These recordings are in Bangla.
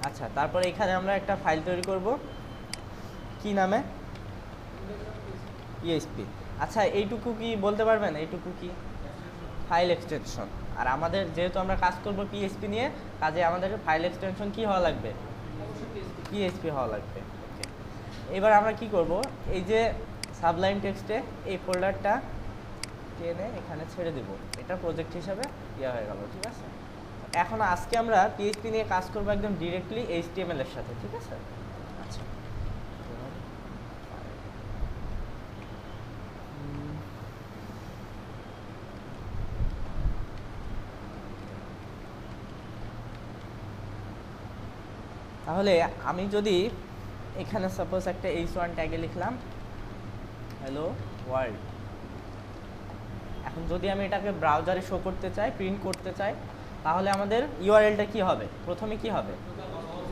আচ্ছা, তারপরে এখানে আমরা একটা ফাইল তৈরি করব কি নামে, পিএইচপি। আচ্ছা, এইটুকু কি বলতে পারবেন, এইটুকু কি? File extension. আর আমাদের যেহেতু আমরা কাজ করব পিএইচপি নিয়ে, কাজে আমাদের ফাইল এক্সটেনশন কি হওয়া লাগবে? পিএইচপি হওয়া লাগবে। ওকে, এবার আমরা কি করব, এই যে সাবলাইম টেক্সটে এই ফোল্ডারটা টেনে এখানে ছেড়ে দেব, এটা প্রজেক্ট হিসাবে ইয়ে হয়ে গেল। ঠিক আছে, এখন আজকে আমরা পিএইচপি নিয়ে কাজ করব একদম ডিরেক্টলি এইচটিএমএল এর সাথে। ঠিক আছে, আচ্ছা, তাহলে আমি যদি এখানে সাপোজ একটা h1 ট্যাগে লিখলাম হ্যালো ওয়ার্ল্ড। এখন যদি আমি এটাকে ব্রাউজারে শো করতে চাই, প্রিন্ট করতে চাই, তাহলে আমাদের ইউআরএলটা কি হবে? প্রথমে কি হবে?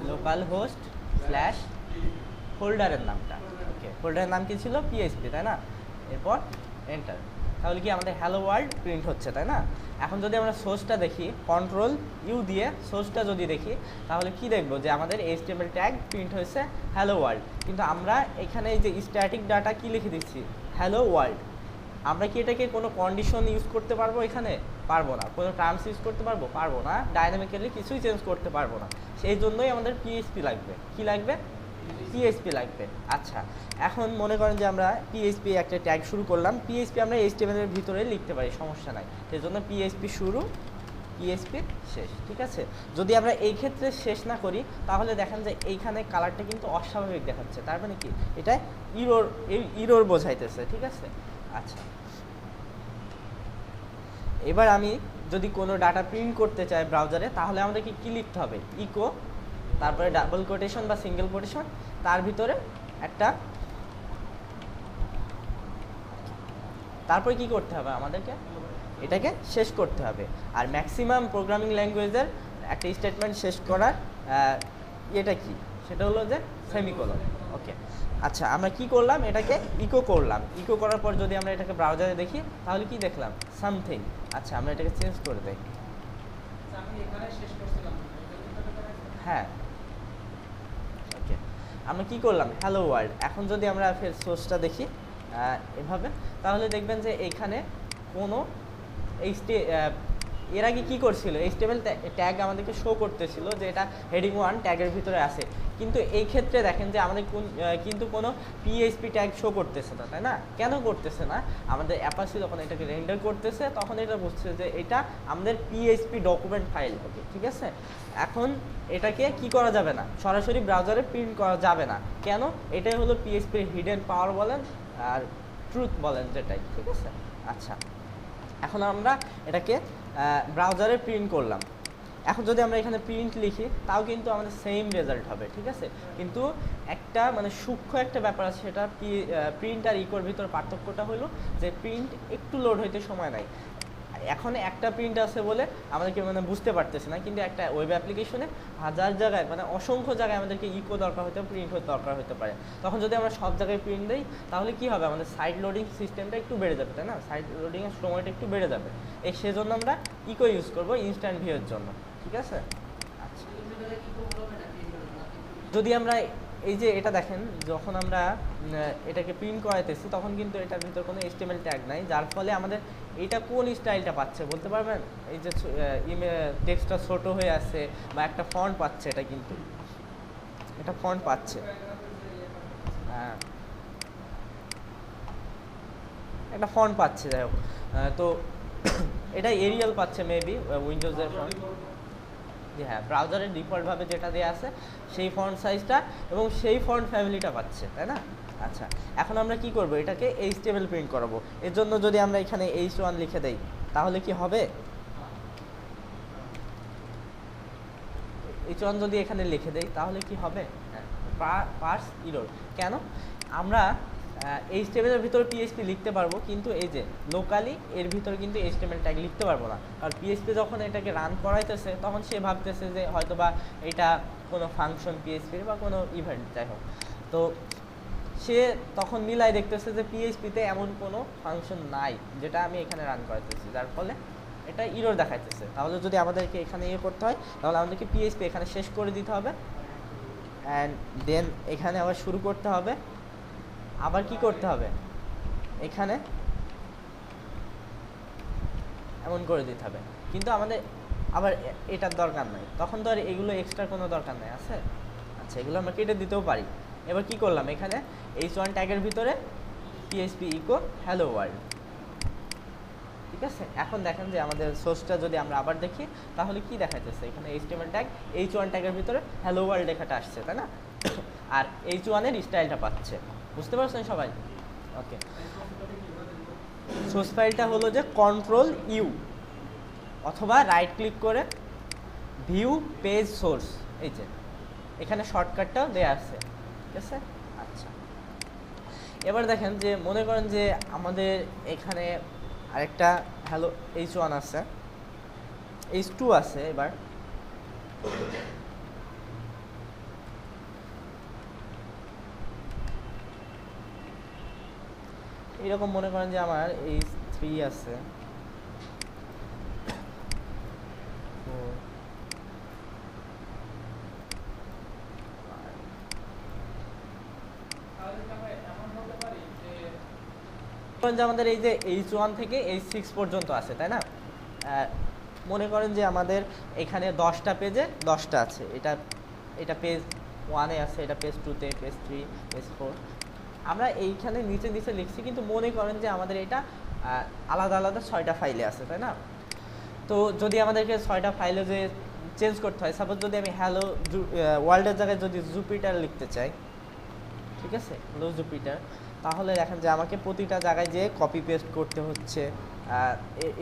লোকাল হোস্ট স্ল্যাশ ফোল্ডারের নামটা। ওকে, ফোল্ডারের নাম কি ছিল? পিএইচপি, তাই না? এরপর এন্টার। তাহলে কি আমাদের হ্যালো ওয়ার্ল্ড প্রিন্ট হচ্ছে, তাই না? এখন যদি আমরা সোর্সটা দেখি, কন্ট্রোল ইউ দিয়ে সোর্সটা যদি দেখি, তাহলে কি দেখবো যে আমাদের এইচটিএমএল ট্যাগ প্রিন্ট হয়েছে হ্যালো ওয়ার্ল্ড। কিন্তু আমরা এখানে এই যে স্ট্যাটিক ডাটা কি লিখে দিচ্ছি? Hello world. আমরা কি এটাকে কোনো কন্ডিশন ইউজ করতে পারবো? এখানে পারবো না। কোনো টার্মস ইউজ করতে পারবো? পারবো না। ডাইনামিক্যালি কিছুই চেঞ্জ করতে পারবো না। সেই জন্যই আমাদের পিএইচপি লাগবে। কি লাগবে? পিএইচপি লাগবে। আচ্ছা, এখন মনে করেন যে আমরা পিএইচপি একটা ট্যাগ শুরু করলাম, পিএইচপি আমরা এইচটিএমএল এর ভিতরে লিখতে পারি, সমস্যা নাই। সেই জন্য পিএইচপি শুরু, পিএইচপি শেষ। ঠিক আছে, যদি আমরা এই ক্ষেত্রে শেষ না করি, তাহলে দেখেন যে এইখানে কালারটা কিন্তু অস্বাভাবিক দেখাচ্ছে। তার মানে কি? এটা ইরোর বোঝাইতেছে। ঠিক আছে, আচ্ছা, এবার আমি যদি কোনো ডাটা প্রিন্ট করতে চাই ব্রাউজারে, তাহলে আমাদেরকে কি লিখতে হবে? ইকো, তারপরে ডাবল কোটেশন বা সিঙ্গেল কোটেশন, তার ভিতরে একটা, তারপরে কি করতে হবে? আমাদেরকে এটাকে শেষ করতে হবে। আর ম্যাক্সিমাম প্রোগ্রামিং ল্যাঙ্গুয়েজের একটা স্টেটমেন্ট শেষ করার এটা কি? সেটা হলো যে সেমিকোলন। ওকে, আচ্ছা, আমরা কি করলাম? এটাকে ইকো করলাম। ইকো করার পর যদি আমরা এটাকে ব্রাউজারে দেখি, তাহলে কি দেখলাম? সামথিং। আচ্ছা, আমরা এটাকে চেঞ্জ করে দেই। হ্যাঁ, ওকে, আমরা কি করলাম? Hello world. এখন যদি আমরা ফের সোর্সটা দেখি এভাবে, তাহলে দেখবেন যে এইখানে কোনো এর আগে কি করছিল? এইচটিএমএল ট্যাগ আমাদেরকে শো করতেছিল যে এটা হেডিং 1 ট্যাগের ভিতরে আছে, কিন্তু এই ক্ষেত্রে দেখেন যে আমাদের কিন্তু কোনো পিএইচপি ট্যাগ শো করতেছে না, তাই না? কেন করতেছে না? আমাদের অ্যাপাচি যখন এটাকে রেন্ডার করতেছে, তখন এটা বুঝছে যে এটা আমাদের পিএইচপি ডকুমেন্ট ফাইল। ওকে, ঠিক আছে, এখন এটাকে কি করা যাবে না? সরাসরি ব্রাউজারে প্রিন্ট করা যাবে না। কেন? এটাই হলো পিএইচপির হিডেন পাওয়ার বলেন আর ট্রুথ বলেন, যেটাই। ঠিক আছে, আচ্ছা, এখন আমরা এটাকে ব্রাউজারে প্রিন্ট করলাম। এখন যদি আমরা এখানে প্রিন্ট লিখি, তাও কিন্তু আমাদের সেম রেজাল্ট হবে। ঠিক আছে, কিন্তু একটা মানে সূক্ষ্ম একটা ব্যাপার আছে, সেটা প্রিন্ট আর ইকোর ভিতর পার্থক্যটা হলো যে প্রিন্ট একটু লোড হইতে সময় নেয়। এখন একটা প্রিন্ট আছে বলে আমাদেরকে মানে বুঝতে পারতেছে না, কিন্তু একটা ওয়েব অ্যাপ্লিকেশনে হাজার জায়গায় মানে অসংখ্য জায়গায় আমাদেরকে ইকো দরকার হতে, প্রিন্ট দরকার হতে পারে। তখন যদি আমরা সব জায়গায় প্রিন্ট দিই, তাহলে কি হবে? আমাদের সাইড লোডিং সিস্টেমটা একটু বেড়ে যাবে, তাই না? সাইড লোডিংয়ের সময়টা একটু বেড়ে যাবে। সেজন্য আমরা ইকো ইউজ করবো ইনস্ট্যান্ট ভিউয়ের জন্য। ঠিক আছে, আচ্ছা, যদি আমরা এই যে এটা দেখেন, যখন আমরা এটাকে প্রিন্ট করাইতেছি, তখন কিন্তু এটার ভিতর কোনো এইচটিএমএল ট্যাগ নাই, যার ফলে আমাদের এটা কোন স্টাইলটা পাচ্ছে বলতে পারবেন? এই যে টেক্সটটা ছোট হয়ে আছে বা একটা ফন্ট পাচ্ছে, এটা কিন্তু এটা ফন্ট পাচ্ছে, হ্যাঁ, একটা ফন্ট পাচ্ছে, যাই হোক। তো এটা এরিয়াল পাচ্ছে মেবি, উইন্ডোজের ফন্ট। জি হ্যাঁ, ব্রাউজারের ডিফল্টভাবে যেটা দেওয়া আছে সেই ফন্ট সাইজটা এবং সেই ফন্ট ফ্যামিলিটা পাচ্ছে, তাই না? আচ্ছা, এখন আমরা কি করব? এটাকে এইচটিএমএল প্রিন্ট করাবো। এর জন্য যদি আমরা এখানে h1 লিখে দেই, তাহলে কি হবে? h1 যদি এখানে লিখে দেই, তাহলে কি হবে? Parse error. কেন? আমরা এইচটিএমএল এর ভিতরে পিএইচপি লিখতে পারবো, কিন্তু এই যে লোকালি এর ভিতরে কিন্তু এইচটিএমএল ট্যাগ লিখতে পারবো না। কারণ পিএইচপি যখন এটাকে রান করাইতেছে, তখন সে ভাবতেছে যে হয়তোবা এটা কোনো ফাংশন পিএইচপির বা কোনো ইভেন্ট, যাই হোক। তো সে তখন মিলাই দেখতেছে যে পিএইচপিতে এমন কোনো ফাংশন নাই যেটা আমি এখানে রান করাইতেছি, যার ফলে এটা ইরর দেখাইতেছে। তাহলে যদি আমাদেরকে এখানে ইয়ে করতে হয় তাহলে আমাদেরকে পিএইচপি এখানে শেষ করে দিতে হবে, অ্যান্ড দেন এখানে আবার শুরু করতে হবে, আবার কি করতে হবে এখানে এমন করে দিতে হবে। কিন্তু আমাদের আবার এটার দরকার নাই, তখন তো আর এগুলো এক্সট্রা কোনো দরকার নাই আছে। আচ্ছা, এগুলো আমরা কেটে দিতেও পারি। এবার কি করলাম, এখানে h1 ট্যাগের ভিতরে পিএইচপি ইকো হ্যালো ওয়ার্ল্ড, ঠিক আছে। এখন দেখেন যে আমাদের সোর্সটা যদি আমরা আবার দেখি তাহলে কি দেখাইতেছে, এখানে HTML ট্যাগ h1 ট্যাগের ভিতরে হ্যালো ওয়ার্ল্ড লেখাটা আসছে, তাই না? আর h1 এর স্টাইলটা পাচ্ছে, বুঝতে পারছেন সবাই? ওকে, সোর্স ফাইলটা হলো যে কন্ট্রোল ইউ অথবা রাইট ক্লিক করে ভিউ পেজ সোর্স, এই যে এখানে শর্টকাটটাও দেয়া আছে, ঠিক আছে। আচ্ছা, এবার দেখেন যে মনে করেন যে আমাদের এখানে আরেকটা হ্যালো h1 আছে, h2 আছে। এবার এরকম মনে করেন যে আমার h3 আছে, যে আমাদের এই যে h1 থেকে h6 পর্যন্ত আছে, তাই না? মনে করেন যে আমাদের এখানে 10টা পেজে 10টা আছে, এটা পেজ 1-এ আছে, এটা পেজ 2-তে, পেজ 3, পেজ 4। আমরা এইখানে নিচে নিচে লিখছি, কিন্তু মনে করেন যে আমাদের এটা আলাদা আলাদা 6টা ফাইলে আছে, তাই না? তো যদি আমাদেরকে 6টা ফাইলে যে চেঞ্জ করতে হয়, সাপোজ যদি আমি হ্যালো ওয়ার্ল্ডের জায়গায় যদি জুপিটার লিখতে চাই, ঠিক আছে, হ্যালো জুপিটার, তাহলে দেখেন যে আমাকে প্রতিটা জায়গায় যে কপি পেস্ট করতে হচ্ছে,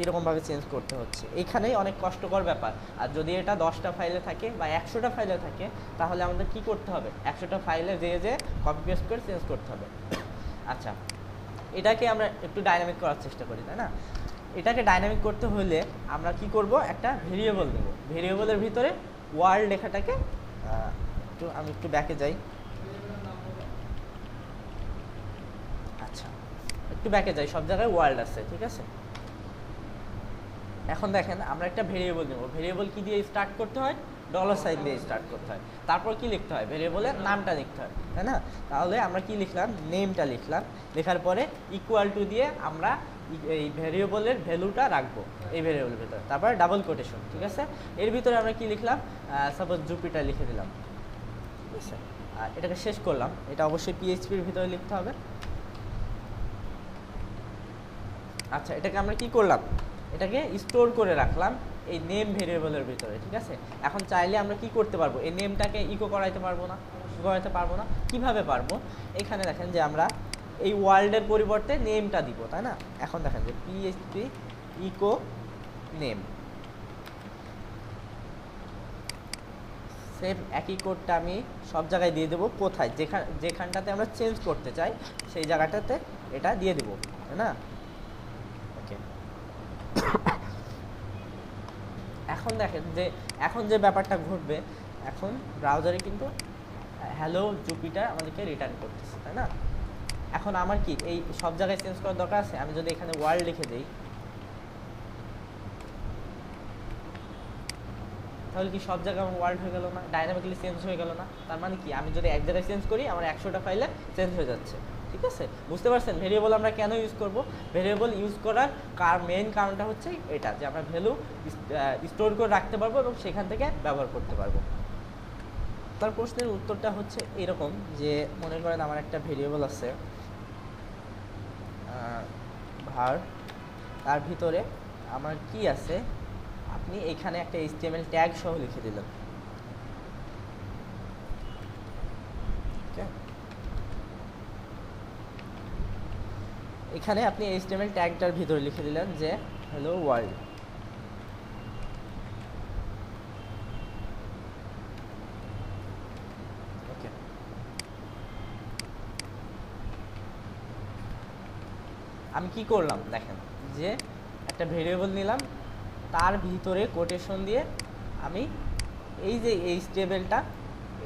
এরকমভাবে চেঞ্জ করতে হচ্ছে। এইখানেই অনেক কষ্টকর ব্যাপার। আর যদি এটা 10টা ফাইলে থাকে বা 100টা ফাইলে থাকে তাহলে আমাদের কি করতে হবে, 100টা ফাইলে যে কপি পেস্ট করে চেঞ্জ করতে হবে। আচ্ছা, এটাকে আমরা একটু ডাইনামিক করার চেষ্টা করি, তাই না? এটাকে ডাইনামিক করতে হলে আমরা কি করব, একটা ভেরিয়েবল দেব। ভেরিয়েবলের ভিতরে ওয়ার্ল্ড লেখাটাকে আমি একটু ব্যাকে যাই, আচ্ছা একটু ব্যাকে যাই, সব জায়গায় ওয়ার্ল্ড আছে, ঠিক আছে। এখন দেখেন আমরা একটা ভেরিয়েবল নেব। ভেরিয়েবল কি দিয়ে স্টার্ট করতে হয়, $সাইন দিয়ে স্টার্ট করতে হয়। তারপর কি লিখতে হয়, ভেরিয়েবলের নামটা লিখতে হয়, তাই না? তাহলে আমরা কি লিখলাম, নেমটা লিখলাম, লেখার পরে ইকুয়াল টু দিয়ে আমরা এই ভেরিয়েবলের ভ্যালুটা রাখবো এই ভেরিয়েবলের ভিতরে, তারপরে ডাবল কোটেশন, ঠিক আছে। এর ভিতরে আমরা কি লিখলাম, সাপোজ জুপিটার লিখে দিলাম, ঠিক আছে। আর এটাকে শেষ করলাম। এটা অবশ্যই পিএইচপির ভিতরে লিখতে হবে। আচ্ছা, এটাকে আমরা কি করলাম, এটাকে স্টোর করে রাখলাম এই নেম ভেরিয়েবলের ভিতরে, ঠিক আছে। এখন চাইলে আমরা কি করতে পারবো, এই নেমটাকে ইকো করাইতে পারবো না? করাইতে পারবো না। কিভাবে পারবো, এখানে দেখেন যে আমরা এই ওয়ার্ল্ডের পরিবর্তে নেমটা দিব, তাই না? এখন দেখেন যে পিএইচপি ইকো নেম, সেম একই কোডটা আমি সব জায়গায় দিয়ে দেবো। কোথায়, যেখানটাতে আমরা চেঞ্জ করতে চাই সেই জায়গাটাতে এটা দিয়ে দেবো, তাই না? ওকে, এখন দেখেন যে এখন যে ব্যাপারটা ঘটবে, এখন ব্রাউজারে কিন্তু হ্যালো জুপিটার আমাদেরকে রিটার্ন করতেছে, তাই না? এখন আমার কি এই সব জায়গায় চেঞ্জ করার দরকার আছে? আমি যদি এখানে ওয়ার্ল্ড লিখে দিই তাহলে কি সব জায়গায় আমার ওয়ার্ল্ড হয়ে গেল না, ডাইনামিক্যালি চেঞ্জ হয়ে গেল না? তার মানে কি, আমি যদি এক জায়গায় চেঞ্জ করি আমার 100টা ফাইলে চেঞ্জ হয়ে যাচ্ছে, ঠিক আছে। বুঝতে পারছেন ভেরিয়েবল আমরা কেন ইউজ করব? ভেরিয়েবল ইউজ করার মেইন কারণটা হচ্ছে এটা, যে আমরা ভ্যালু স্টোর করে রাখতে পারবো এবং সেখান থেকে ব্যবহার করতে পারবো। তার প্রশ্নের উত্তরটা হচ্ছে এরকম, যে মনে করেন আমার একটা ভেরিয়েবল আছে var, তার ভিতরে আমার কি আছে, আপনি এখানে একটা HTML ট্যাগ সহ লিখে দিলেন, এখানে আপনি HTML ট্যাগটার ভিতরে লিখে দিলেন যে হ্যালো ওয়ার্ল্ড, ওকে। আমি কি করলাম দেখেন, যে একটা ভেরিয়েবল নিলাম, তার ভিতরে কোটেশন দিয়ে আমি এই যে HTMLটা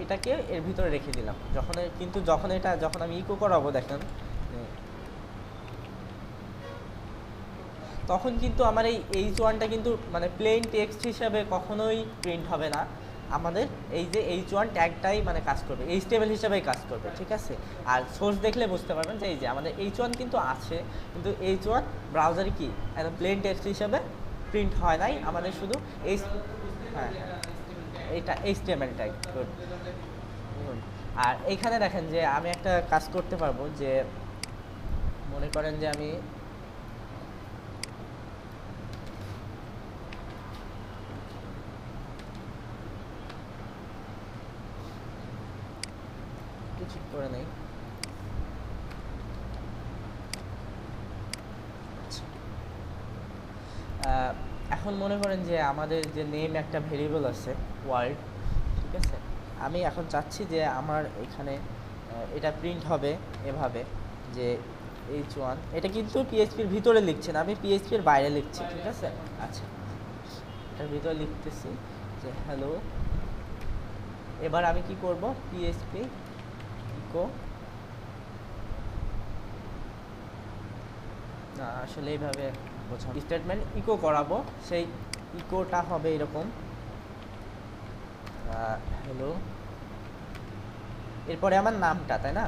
এটাকে এর ভিতরে রেখে দিলাম। যখন আমি ইকো করাবো দেখেন, তখন কিন্তু আমার এই h1টা কিন্তু মানে প্লেন টেক্সট হিসাবে কখনোই প্রিন্ট হবে না, আমাদের এই যে h1 ট্যাগটাই মানে কাজ করবে, HTML হিসাবেই কাজ করবে, ঠিক আছে। আর সোর্স দেখলে বুঝতে পারবেন যে এই যে আমাদের h1 কিন্তু আছে, কিন্তু h1 ব্রাউজারে কি একদম প্লেন টেক্সট হিসাবে প্রিন্ট হয় নাই, আমাদের শুধু এই হ্যাঁ এটা HTML ট্যাগ। আর এইখানে দেখেন যে আমি একটা কাজ করতে পারবো, যে মনে করেন যে আমি ঠিক করে নেই, এখন মনে করেন যে আমাদের যে নেম একটা ভেরিয়েবল আছে ওয়ার্ল্ড, ঠিক আছে। আমি এখন চাচ্ছি যে আমার এখানে এটা প্রিন্ট হবে এভাবে যে h1, এটা কিন্তু পিএইচপির ভিতরে লিখছে না, আমি পিএইচপির বাইরে লিখছি, ঠিক আছে। আচ্ছা, এটার ভিতরে লিখতেছি যে হ্যালো। এবার আমি কি করব, পিএইচপি ইকো, না আসলে এইভাবে বোঝাবো, স্টেটমেন্ট ইকো করাবো, সেই ইকোটা হবে এরকম হ্যালো, এরপরে আমার নামটা, তাই না।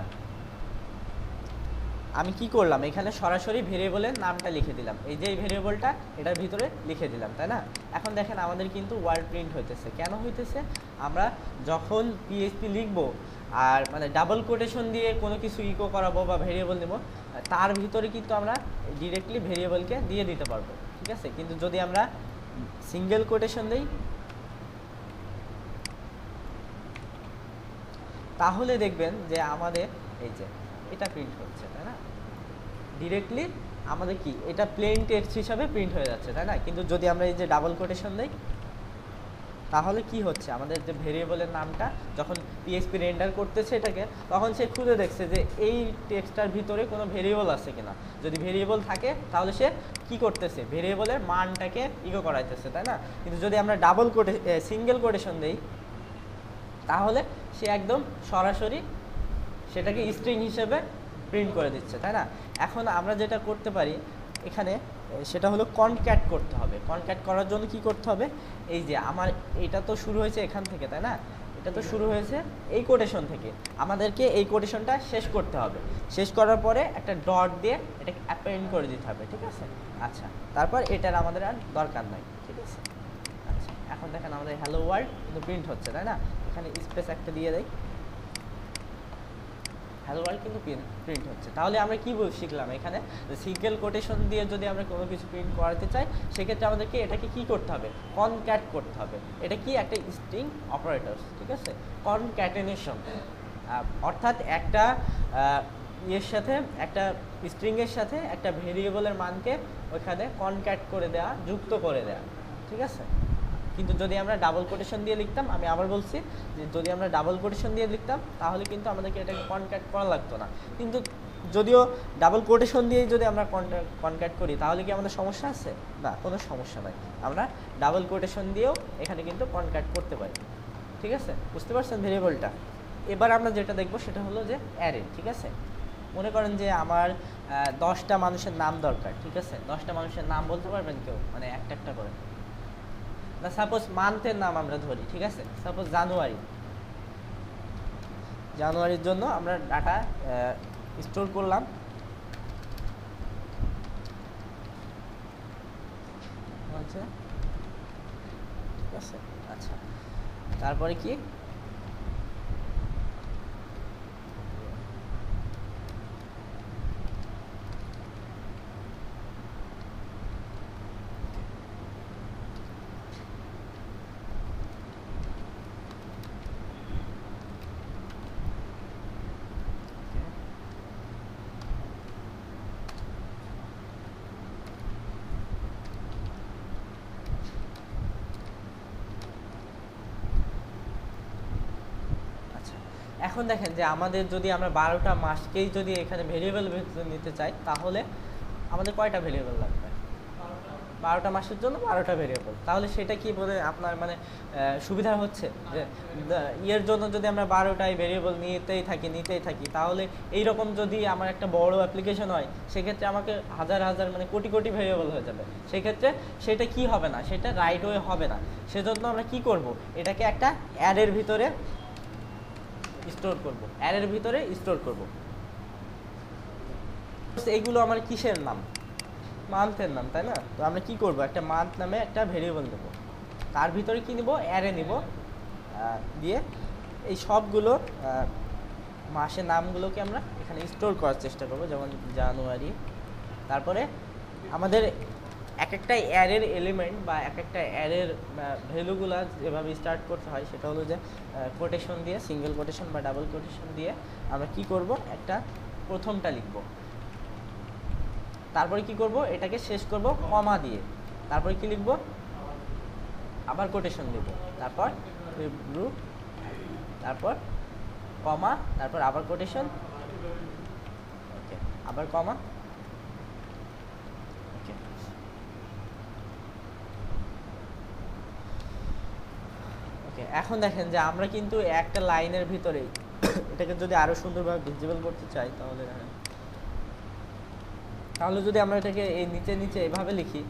আমি কি করলাম, এখানে সরাসরি ভেরিয়েবলের নামটা লিখে দিলাম, এই যে এই ভেরিয়েবলটা এটার ভিতরে লিখে দিলাম, তাই না। এখন দেখেন আমাদের কিন্তু ওয়ার্ড প্রিন্ট হইতেছে, কেন হইতেছে, আমরা যখন পিএইচপি লিখবো আর মানে ডাবল কোটেশন দিয়ে কোনো কিছু ইকো করাবো বা ভেরিয়েবল নেব, তার ভিতরে কিন্তু আমরা ডিরেক্টলি ভেরিয়েবলকে দিয়ে দিতে পারবো, ঠিক আছে। কিন্তু যদি আমরা সিঙ্গেল কোটেশন দিই তাহলে দেখবেন যে আমাদের এই যে এটা প্রিন্ট হচ্ছে, তাই না, ডিরেক্টলি আমাদের কি এটা প্লেন টেক্সট হিসাবে প্রিন্ট হয়ে যাচ্ছে, তাই না। কিন্তু যদি আমরা এই যে ডাবল কোটেশন দিই তাহলে কি হচ্ছে, আমাদের যে ভেরিয়েবলের নামটা যখন পিএইচপি রেন্ডার করতেছে এটাকে, তখন সে খুঁজে দেখছে যে এই টেক্সটটার ভিতরে কোনো ভেরিয়েবল আছে কিনা, যদি ভেরিয়েবল থাকে তাহলে সে কি করতেছে, ভেরিয়েবলের মানটাকে ইকো করাইতেছে, তাই না। কিন্তু যদি আমরা ডাবল কোটে সিঙ্গেল কোটেশন দেই তাহলে সে একদম সরাসরি সেটাকে স্ট্রিং হিসেবে প্রিন্ট করে দিচ্ছে, তাই না। এখন আমরা যেটা করতে পারি এখানে সেটা হলো কনক্যাট করতে হবে। কনক্যাট করার জন্য কি করতে হবে, এই যে আমার এটা তো শুরু হয়েছে এখান থেকে, তাই না, এটা তো শুরু হয়েছে এই কোটেশন থেকে, আমাদেরকে এই কোটেশনটা শেষ করতে হবে, শেষ করার পরে একটা ডট দিয়ে এটাকে অ্যাপেন্ড করে দিতে হবে, ঠিক আছে। আচ্ছা, তারপর এটার আমাদের আর দরকার নাই, ঠিক আছে। আচ্ছা, এখন দেখেন আমাদের হ্যালো ওয়ার্ল্ড কিন্তু প্রিন্ট হচ্ছে, তাই না। এখানে স্পেস একটা দিয়ে দেই, হ্যালো ওয়ার্ল্ড কিন্তু প্রিন্ট হচ্ছে। তাহলে আমরা কি শিখলাম এখানে, সিঙ্গেল কোটেশন দিয়ে যদি আমরা কোনো কিছু প্রিন্ট করাতে চাই সেক্ষেত্রে আমাদেরকে এটাকে কি করতে হবে, কনক্যাট করতে হবে। এটা কি একটা স্ট্রিং অপারেটর, ঠিক আছে, কনক্যাটেনেশন, অর্থাৎ একটা ইয়ের সাথে একটা স্ট্রিংয়ের সাথে একটা ভেরিয়েবলের মানকে ওইখানে কনক্যাট করে দেওয়া, যুক্ত করে দেওয়া, ঠিক আছে। কিন্তু যদি আমরা ডাবল কোটেশন দিয়ে লিখতাম, আমি আবার বলছি যে যদি আমরা ডাবল কোটেশন দিয়ে লিখতাম তাহলে কিন্তু আমাদেরকে এটাকে কনক্যাট করা লাগতো না। কিন্তু যদিও ডাবল কোটেশন দিয়েই যদি আমরা কনক্যাট করি তাহলে কি আমাদের সমস্যা আছে, না, কোনো সমস্যা নাই, আমরা ডাবল কোটেশন দিয়েও এখানে কিন্তু কনক্যাট করতে পারি, ঠিক আছে। বুঝতে পারছেন ভেরিয়েবলটা। এবার আমরা যেটা দেখবো সেটা হলো যে অ্যারে, ঠিক আছে। মনে করেন যে আমার 10টা মানুষের নাম দরকার, ঠিক আছে। 10টা মানুষের নাম বলতে পারবেন কেউ, মানে একটা একটা করে, না সাপোজ মান্থের নাম আমরা ধরি, ঠিক আছে, সাপোজ জানুয়ারির জন্য আমরা ডাটা স্টোর করলাম, আচ্ছা ঠিক আছে। আচ্ছা, তারপরে কি, এখন দেখেন যে আমাদের যদি আমরা 12টা মাসকেই যদি এখানে ভেরিয়েবল নিতে চাই তাহলে আমাদের কয়টা ভেরিয়েবল লাগবে, 12টা মাসের জন্য 12টা ভেরিয়েবল। তাহলে সেটা কি বলে আপনার মানে সুবিধা হচ্ছে যে ইয়ের জন্য যদি আমরা 12টাই ভেরিয়েবল নিতেই থাকি তাহলে এইরকম যদি আমার একটা বড় অ্যাপ্লিকেশন হয় সেক্ষেত্রে আমাকে হাজার হাজার মানে কোটি কোটি ভেরিয়েবল হয়ে যাবে। সেক্ষেত্রে সেটা কি হবে না, সেটা রাইট ওয়ে হবে না। সেজন্য আমরা কি করব, এটাকে একটা অ্যারের ভিতরে স্টোর করব। এইগুলো আমার কিসের নাম, মান্থের নাম, তাই না? তো আমরা কি করব, একটা মান্থ নামে একটা ভেরিয়েবল নেব, তার ভিতরে কি নিব, অ্যারে নিব, দিয়ে এই সবগুলো মাসের নামগুলোকে আমরা এখানে স্টোর করার চেষ্টা করব, যেমন জানুয়ারি। তারপরে আমাদের এক একটা অ্যারের এলিমেন্ট বা এক একটা অ্যারের ভ্যালুগুলো যেভাবে স্টার্ট করতে হয় সেটা হলো যে কোটেশন দিয়ে, সিঙ্গেল কোটেশন বা ডাবল কোটেশন দিয়ে আমরা কি করব, একটা প্রথমটা লিখব, তারপরে কি করব, এটাকে শেষ করব কমা দিয়ে, তারপরে কি লিখব, আবার কোটেশন দেব, তারপর ফেব্রু, তারপর কমা, তারপর আবার কোটেশন, ওকে, আবার কমা, ওকে। ওকে, এখন দেখেন যে আমরা কিন্তু একটা লাইনের ভিতরেই এটাকে যদি আরো সুন্দরভাবে ভিজিবল করতে চাই তাহলে দেখেন, তাহলে যদি আমরা এটাকে এই নিচে নিচে এভাবে লিখি,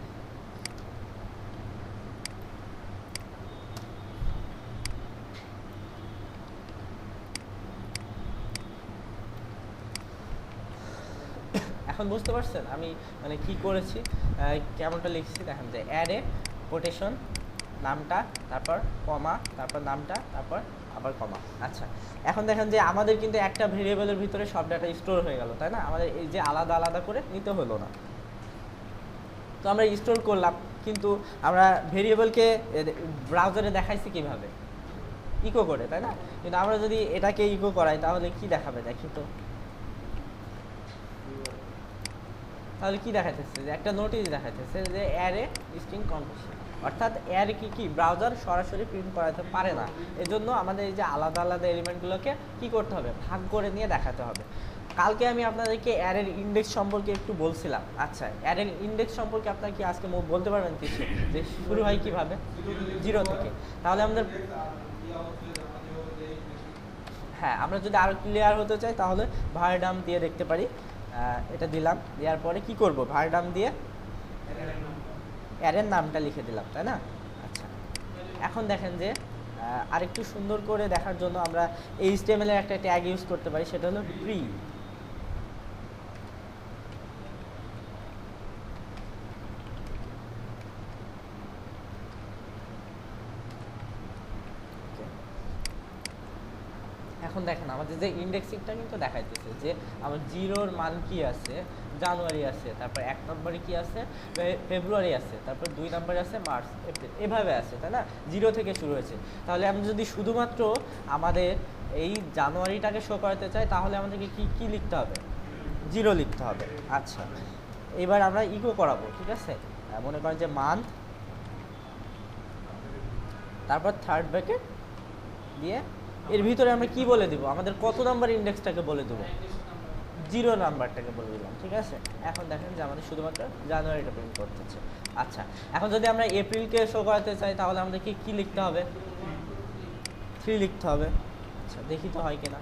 এখন বুঝতে পারছেন আমি মানে কি করেছি, কেমনটা লিখছি। দেখেন যে অ্যারে কোটেশন, নামটা, তারপর কমা, তারপর নামটা, তারপর আবার কমা। আচ্ছা, এখন দেখেন যে আমাদের কিন্তু একটা ভেরিয়েবলের ভিতরে সব ডাটা স্টোর হয়ে গেল, তাই না? আমাদের এই যে আলাদা আলাদা করে নিতে হলো না। তো আমরা স্টোর করলাম, কিন্তু আমরা ভেরিয়েবলকে ব্রাউজারে দেখাইছি কিভাবে, ইকো করে, তাই না? কিন্তু আমরা যদি এটাকে ইকো করাই তাহলে কি দেখাবে, দেখি তো। তাহলে কি দেখাইতেছে, যে একটা নোটিশ দেখাইতেছে যে অ্যারে স্ট্রিং কনভার্সন, অর্থাৎ অ্যারে কি ব্রাউজার সরাসরি প্রিন্ট করাতে পারে না। এজন্য আমাদের এই যে আলাদা আলাদা এলিমেন্টগুলোকে কি করতে হবে, ভাগ করে নিয়ে দেখাতে হবে। কালকে আমি আপনাদেরকে অ্যারের ইন্ডেক্স সম্পর্কে একটু বলছিলাম। আচ্ছা, অ্যারের ইন্ডেক্স সম্পর্কে আপনারা কি আজকে বলতে পারবেন কিছু, যে শুরু হয় কিভাবে, 0 থেকে? তাহলে আমাদের হ্যাঁ, আমরা যদি আরো ক্লিয়ার হতে চাই তাহলে ভারডাম দিয়ে দেখতে পারি। এটা দিলাম, দেওয়ার পরে কি করব, ভারডাম দিয়ে অ্যারের নামটা লিখে দিলাম, তাই না? আচ্ছা, এখন দেখেন যে আরেকটু সুন্দর করে দেখার জন্য আমরা HTML এর একটা ট্যাগ ইউজ করতে পারি, সেটা হলো প্রি। এখন দেখেন আমাদের যে ইন্ডেক্সিংটা কিন্তু দেখাইতেছে যে আমার 0-র মান কি আছে, জানুয়ারি আছে, তারপর 1 নম্বরে কি আছে, ফেব্রুয়ারি আছে, তারপর 2 নম্বরে আছে মার্চ, এপ্রিল, এভাবে আছে, তাই না? 0 থেকে শুরু হয়েছে। তাহলে আমি যদি শুধুমাত্র আমাদের এই জানুয়ারিটাকে শো করাতে চাই তাহলে আমাদেরকে কি কি লিখতে হবে, 0 লিখতে হবে। আচ্ছা, এবার আমরা ইকো করাবো, ঠিক আছে? মনে করেন যে মান্থ, তারপর থার্ড ব্র্যাকেট দিয়ে এর ভিতরে আমরা কি বলে দিব, আমাদের কত নাম্বার ইন্ডেক্সটাকে বলে দেবো, 0 নাম্বারটাকে বলে দিলাম, ঠিক আছে? এখন দেখেন যে আমাদের শুধুমাত্র জানুয়ারিটা প্রিন্ট করতেছে। আচ্ছা, এখন যদি আমরা এপ্রিলকে শো করাতে চাই তাহলে আমাদেরকে কি লিখতে হবে, 3 লিখতে হবে। আচ্ছা, দেখি তো হয় কিনা,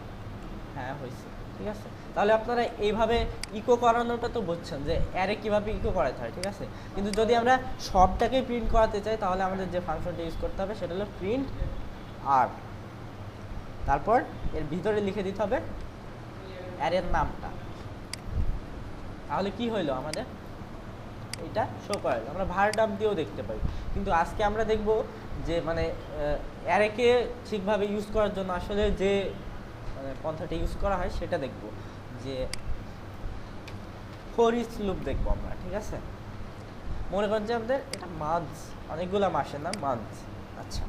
হ্যাঁ হয়েছে, ঠিক আছে? তাহলে আপনারা এইভাবে ইকো করানোটা তো বুঝছেন যে অ্যারে কীভাবে ইকো করাতে হয়, ঠিক আছে? কিন্তু যদি আমরা সবটাকেই প্রিন্ট করাতে চাই তাহলে আমাদের যে ফাংশনটা ইউজ করতে হবে সেটা হলো প্রিন্ট আর, তারপর এর ভিতরে লিখে দিতে হবে অ্যারের নামটা। তাহলে কি হইলো, আমাদের এটা শো করা, আমরা ভারডাম দিয়েও দেখতে পাই। কিন্তু আজকে আমরা দেখব যে মানে অ্যারেকে ঠিকভাবে ইউজ করার জন্য আসলে যে মানে পন্থাটা ইউজ করা হয় সেটা দেখব, যে ফর ইচ লুপ দেখবো আমরা, ঠিক আছে? মনে করেন যে আমাদের এটা মান্থস, অনেকগুলো মাসের নাম মান্থস। আচ্ছা,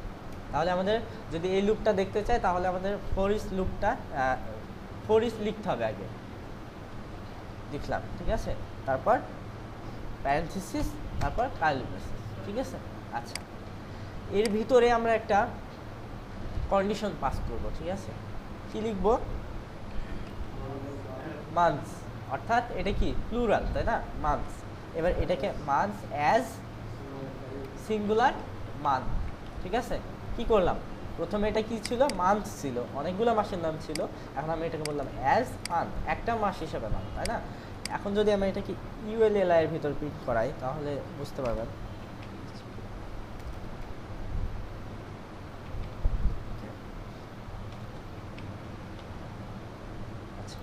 তাহলে আমাদের যদি এই লুপটা দেখতে চাই তাহলে আমাদের ফর ইচ লুপটা ফর ইচ লিখতে হবে, আগে লিখলাম, ঠিক আছে? তারপর প্যারেনথেসিস, তারপর কার্লি ব্রেসেস, ঠিক আছে? আচ্ছা, এর ভিতরে আমরা একটা কন্ডিশন পাস করব, ঠিক আছে? কি লিখব, মান্থস, অর্থাৎ এটা কি প্লুরাল, তাই না? মান্থস। এবার এটাকে মান্থস অ্যাজ সিঙ্গুলার মান্থ। ঠিক আছে, কি করলাম, প্রথমে এটা কি ছিল, মান্থ ছিল, অনেকগুলো মাসের নাম ছিল, এখন আমি এটাকে বললাম অ্যাজ মান্থ, একটা মাস হিসেবে নাম, তাই না? এখন যদি আমি এটাকে ইউএলএলআই এর ভিতর প্রিন্ট করাই তাহলে বুঝতে পারবেন। আচ্ছা,